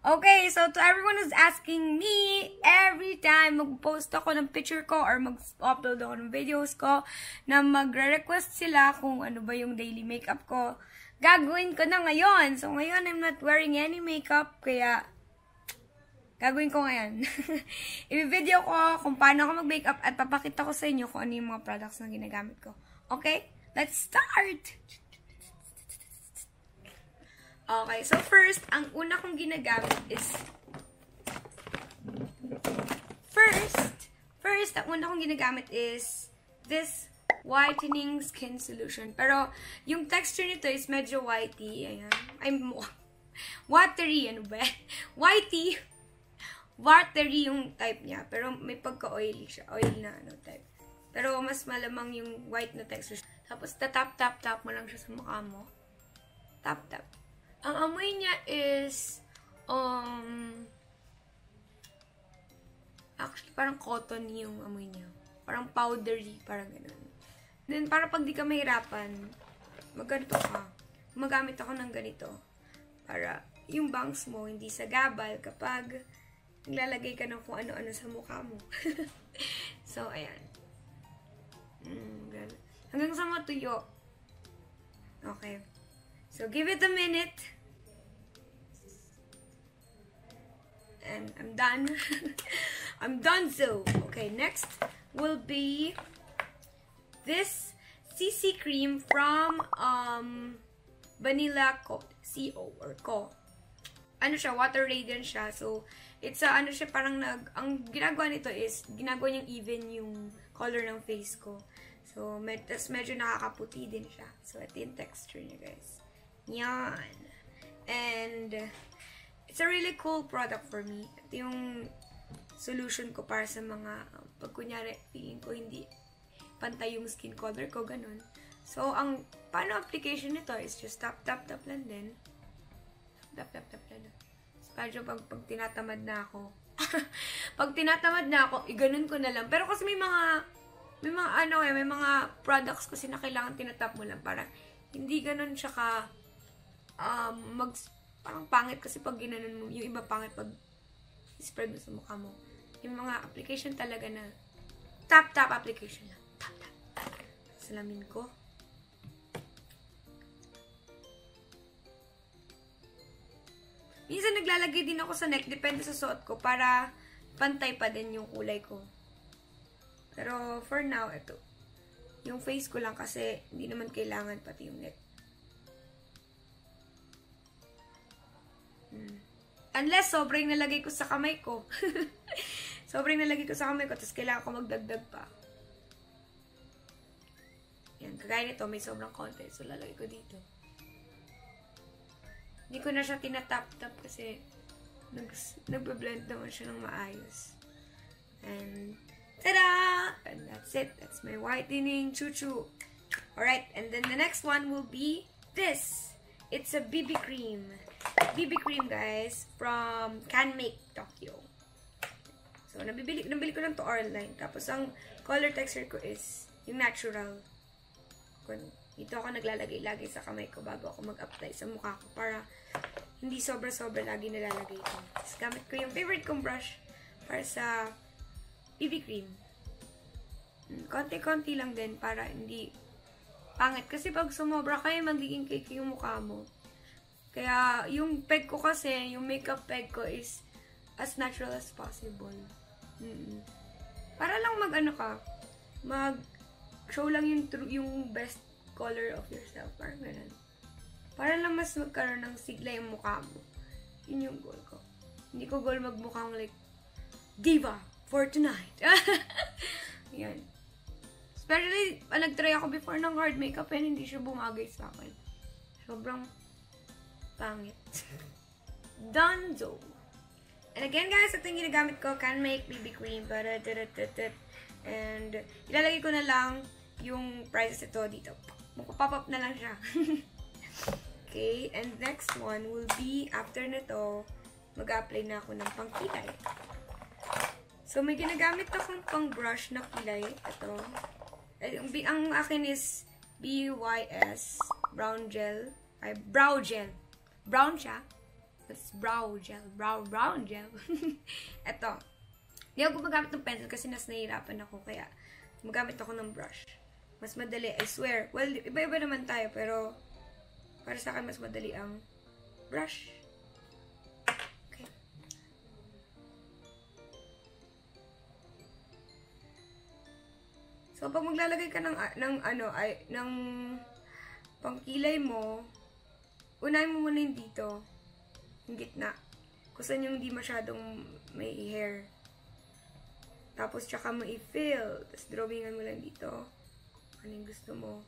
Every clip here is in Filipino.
Okay, so to everyone who's asking me, every time mag-post ako ng picture ko or mag-upload ako ng videos ko, na magre-request sila kung ano ba yung daily makeup ko, gagawin ko na ngayon. So ngayon, I'm not wearing any makeup, kaya gagawin ko ngayon. I-video ko kung paano ako mag-makeup at papakita ko sa inyo kung ano yung mga products na ginagamit ko. Okay? Let's start! Okay, so first, ang una kong ginagamit is ang una kong ginagamit is this whitening skin solution. Pero, yung texture nito is medyo whitey. Ayan. I'm watery, ano ba? Whitey. Watery yung type niya. Pero, may pagka-oily siya. Oil na, type. Pero, mas malamang yung white na texture. Tapos, tap mo lang siya sa mukha mo. Tap. Ang amoy niya is, actually, parang cotton yung amoy niya. Parang powdery, parang ganun. Then, para pag di ka mahirapan, magganito ka. Magamit ako ng ganito. Para yung bangs mo, hindi sagabal kapag naglalagay ka ng kung ano-ano sa mukha mo. So, ayan. Hanggang sa matuyo. Okay. So, give it a minute. And I'm done. I'm done so. Okay, next will be this CC cream from Vanilla Co. Ano siya, water radiant siya. So, it's ano siya, parang ang ginagawa nito is, ginagawa niyang even yung color ng face ko. So, medyo nakakaputi din siya. So, ito yung texture niya, guys. Yan. And, it's a really cool product for me. Ito yung solution ko para sa mga, pag kunyari, feeling ko hindi pantay yung skin color ko, ganun. So, ang paano application nito is just tap lang din. Tap lang. So, medyo pag tinatamad na ako, iganon ko na lang. Pero kasi may mga products kasi na kailangan tinatap mo lang para hindi ganun siya ka parang pangit kasi pag ginanon mo, yung iba pangit pag spread mo sa mukha mo. Yung mga application talaga na tap application lang. Tap. Salamin ko. Minsan naglalagay din ako sa neck, depende sa suot ko, para pantay pa din yung kulay ko. Pero for now, ito. Yung face ko lang kasi hindi naman kailangan pati yung neck. Unless sobrang nalagay ko sa kamay ko. Tapos kailangan ko magdagdag pa. Yan, kagaya nito, may sobrang konti. So, lalagay ko dito. Hindi ko na siya tinatap kasi nagbe-blend naman siya ng maayos. And, tada! And that's it. That's my whitening choo-choo. Alright, and then the next one will be this. It's a BB cream. BB cream, guys, from Canmake Tokyo. So, nabili ko lang to online. Tapos, ang color texture ko is yung natural. Dito ako naglalagay lagi sa kamay ko bago ako mag-apply sa mukha ko para hindi sobra-sobra lagi nalalagay ko. Tapos, gamit ko yung favorite kong brush para sa BB cream. Konti-konti lang din para hindi pangit. Kasi pag sumobra kayo, magiging cake yung mukha mo. Kaya, yung peg ko kasi, yung makeup peg ko is as natural as possible. Para lang mag-show lang yung best color of yourself. Parang ganun. Para lang mas magkaroon ng sigla yung mukha mo. Yun yung goal ko. Hindi ko goal magmukhang like, diva for tonight. Yan. Especially, nag-try ako before ng hard makeup and hindi siya bumagay sa akin. Sobrang pangit. Dunzo. And again, guys, ito yung ginagamit ko. Canmake BB cream. And ilalagay ko na lang yung prices ito dito. Magpa-pop up na lang siya. Okay. And next one will be, after nito, mag-apply na ako ng pangkilay. So, may ginagamit akong pang-brush na kilay. Ito. Ang akin is BYS Brown Gel. Ay, Brow Gel. Brown siya. It's brown gel. Eto. Hindi ako gumagamit ng pencil kasi nahihirapan ako, kaya gumagamit ako ng brush. Mas madali, I swear. Well, iba-iba naman tayo, pero para sa akin, mas madali ang brush. Okay. So, pag maglalagay ka ng pangkilay mo, unahin mo muna yung dito, yung gitna. Kung saan yung hindi masyadong may hair. Tapos, tsaka mo i-fill. Tapos, drawingan mo lang dito. Ano yung gusto mo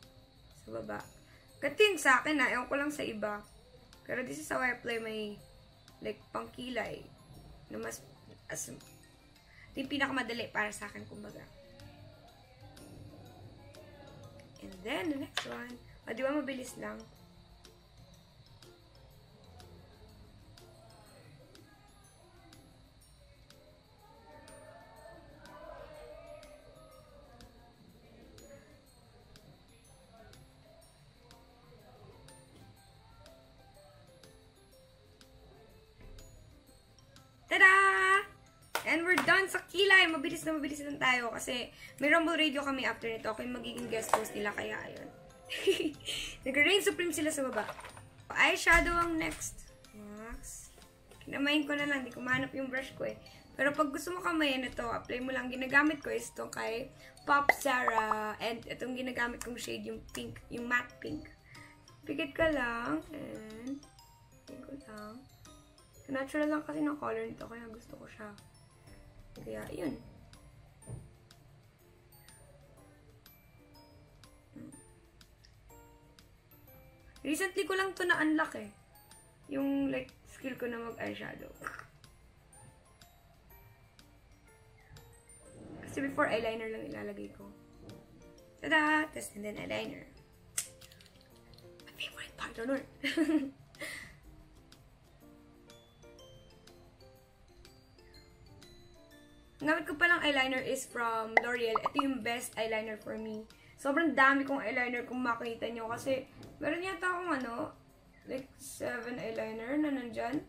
sa baba. Ganito yung sa akin ewan ko lang sa iba. Pero this is how I apply my, like, pangkilay. Na mas, yung pinakamadali para sa akin, kumbaga. And then, the next one. Di ba mabilis lang? Tada! And we're done sa kilay. Mabilis na mabilis lang tayo kasi may Rumble Radio kami after nito. Ako yung magiging guest host nila, kaya ayun. Nag-reign supreme sila sa baba. Eyeshadow ang next. Max. Kinamayin ko na lang. Di ko mahanap yung brush ko eh. Pero pag gusto mo kamayin ito, apply mo lang. Ginagamit ko is ito kay Pop Sarah. And itong ginagamit kong shade, yung pink. Yung matte pink. Pikit ka lang. And pink ko lang. Natural lang kasi ng color nito, kaya gusto ko siya. Kaya, yun. Recently ko lang to na-unlock eh. Yung, like, skill ko na mag-eyeshadow. Kasi before, eyeliner lang ilalagay ko. Tada! Test and then eyeliner. My favorite part on earth. Gamit ko palang eyeliner is from L'Oreal. Ito yung best eyeliner for me. Sobrang dami kong eyeliner kung makita nyo. Kasi, meron yata akong like 7 eyeliner na nandyan.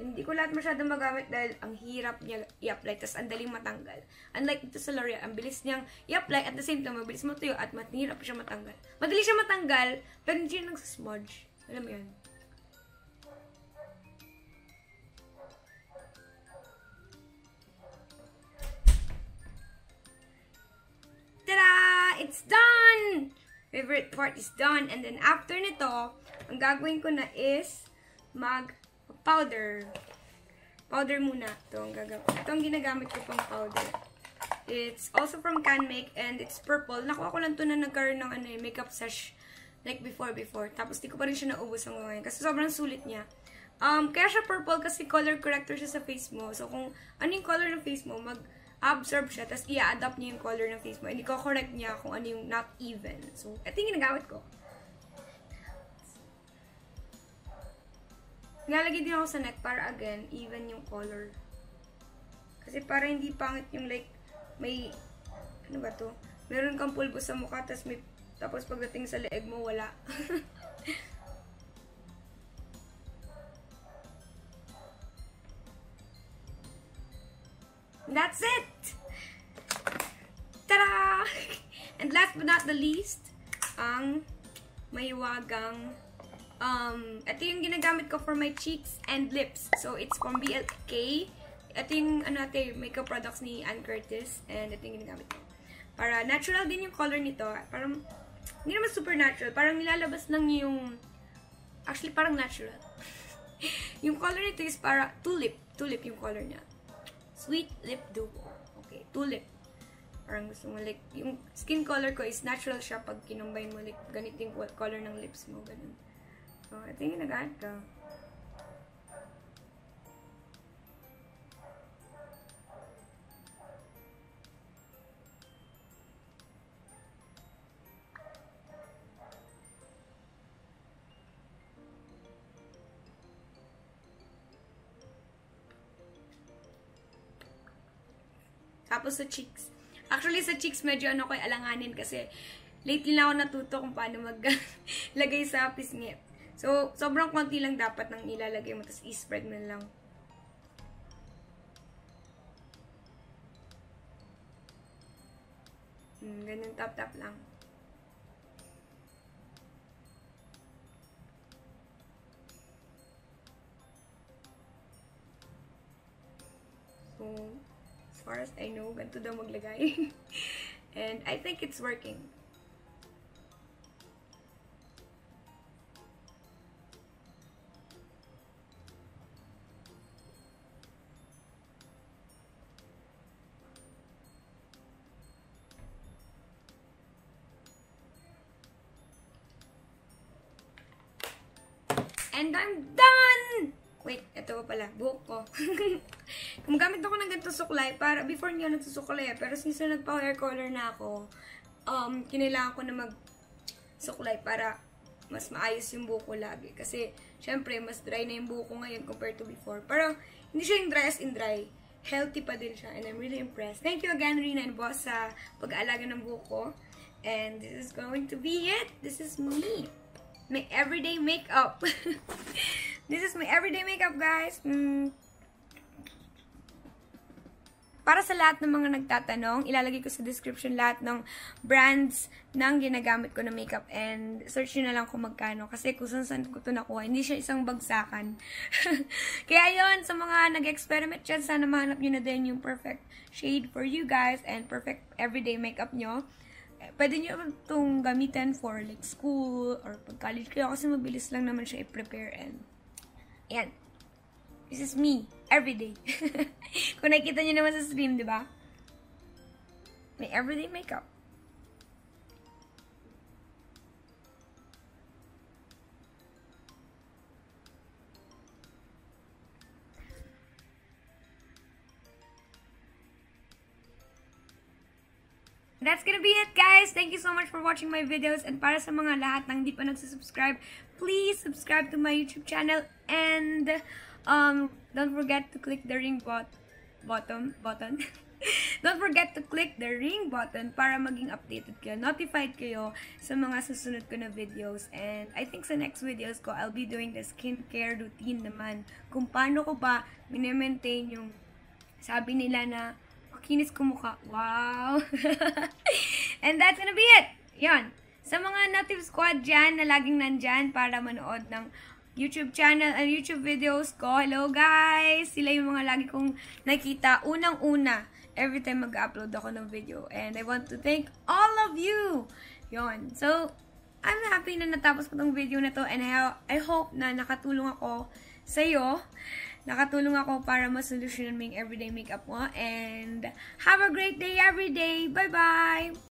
Hindi ko lahat masyadong magamit dahil ang hirap niya i-apply. Tapos, ang daling matanggal. Unlike dito sa L'Oreal, ang bilis niyang i-apply at the same time, mabilis matuyo at mahirap siya matanggal. Madali siya matanggal, pero hindi siya nagsasmudge. Alam mo yun? Ta-da! It's done! Favorite part is done. And then, after nito, ang gagawin ko na is mag-powder. Powder muna. Ito ang ginagamit ko pang powder. It's also from Canmake and it's purple. Nakuha ko lang ito na nagkaroon ng makeup sesh like before. Tapos, di ko pa rin siya naubos hanggang ngayon kasi sobrang sulit niya. Kaya siya purple kasi color corrector siya sa face mo. So, kung ano yung color ng face mo, absorb siya, tapos i-adapt niya yung color ng face mo. Hindi ko correct niya kung ano yung not even. So, ito yung ginagamit ko. Nilalagay din ako sa neck para again, even yung color. Kasi para hindi pangit yung like, may, ano ba to? Meron kang pulbo sa mukha, tapos pagdating sa leeg mo, wala. That's it! Ta-da! And last but not the least, ang mahiwagang, ito yung ginagamit ko for my cheeks and lips. So, it's from BLK. Ito yung, makeup products ni Ann Curtis. And ito yung ginagamit ko. Para natural din yung color nito. Parang, hindi naman super natural. Parang nilalabas lang yung, actually, parang natural. Yung color nito is para tulip. Tulip yung color niya. Sweet Lip Duo. Okay, tulip. Parang gusto mo, like, yung skin color ko is natural siya pag kinumbine mo, like, ganito yung color ng lips mo, ganun. So, ito yung ginagamit ko. Tapos sa cheeks. Actually, sa cheeks, medyo ano ko alanganin kasi lately na ako natuto kung paano maglagay sa pisngit. So, sobrang konti lang dapat nang ilalagay mo, tapos i-spread mo lang. Ganyan, tap-tap lang. So, as far as I know, ganito daw maglagay. And I think it's working. And I'm done! Wait, ito pa pala. Buhok ko. Gumagamit ako ng ganito suklay para before niya nagsusuklay. Pero since nagpa-hair color na ako, kinailangan ko na mag-suklay para mas maayos yung buhok ko lagi. Kasi, syempre, mas dry na yung buhok ko ngayon compared to before. Pero, hindi siya yung dry as in dry. Healthy pa din siya. And I'm really impressed. Thank you again, Rina and Boss, sa pag-aalaga ng buhok ko. And this is going to be it. This is me. My everyday makeup. This is my everyday makeup, guys. Para sa lahat ng mga nagtatanong, ilalagay ko sa description lahat ng brands ng ginagamit ko na makeup. And search nyo na lang kung magkano. Kasi kung saan ko ito nakuha, hindi siya isang bagsakan. Kaya yun, sa mga nag-experiment dyan, sana mahanap nyo na din yung perfect shade for you guys and perfect everyday makeup nyo. Pwede nyo itong gamitin for like school or pag-college kayo kasi mabilis lang naman siya i-prepare and yan. This is me. Everyday. Kung nakikita nyo naman sa stream, di ba? May everyday makeup. That's gonna be it, guys. Thank you so much for watching my videos. And para sa mga lahat ng hindi pa nagsusubscribe, please subscribe to my YouTube channel. And don't forget to click the ring button. Don't forget to click the ring button para maging updated kayo, notified kayo sa mga susunod ko na videos. And I think sa next videos ko, I'll be doing the skincare routine naman. Kung paano ko ba mini-maintain yung sabi nila na kinis ko mukha. Wow! And that's gonna be it! Yan. Sa mga native squad dyan na laging nandyan para manood ng YouTube channel and YouTube videos ko. Hello guys! Sila yung mga lagi kong nakita unang-una every time mag-upload ako ng video. And I want to thank all of you! Yon. So, I'm happy na natapos ko tong video na to and I hope na nakatulong ako sa'yo. Nakatulong ako para masolusyonan mo yung everyday makeup mo. And have a great day every day. Bye-bye!